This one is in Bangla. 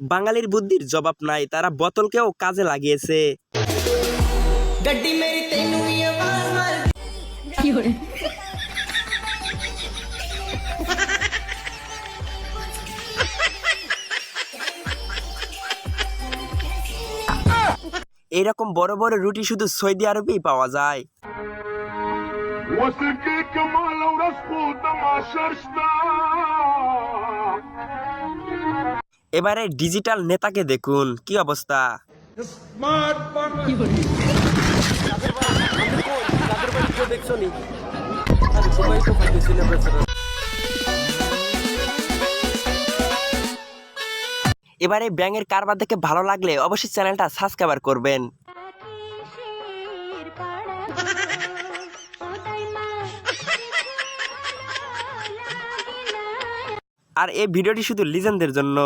বাঙালির বুদ্ধির জবাব নাই, তারা বোতলকেও কাজে লাগিয়েছে। এরকম বড় বড় রুটি শুধু সৌদি আরবেই পাওয়া যায়। এবারে ডিজিটাল নেতাকে দেখুন, কি অবস্থা। এবারে ব্যাঙের কারবার দেখে ভালো লাগলে অবশ্যই চ্যানেলটা সাবস্ক্রাইব করবেন। আর এই ভিডিওটি শুধু লিজেন্ডদের জন্য।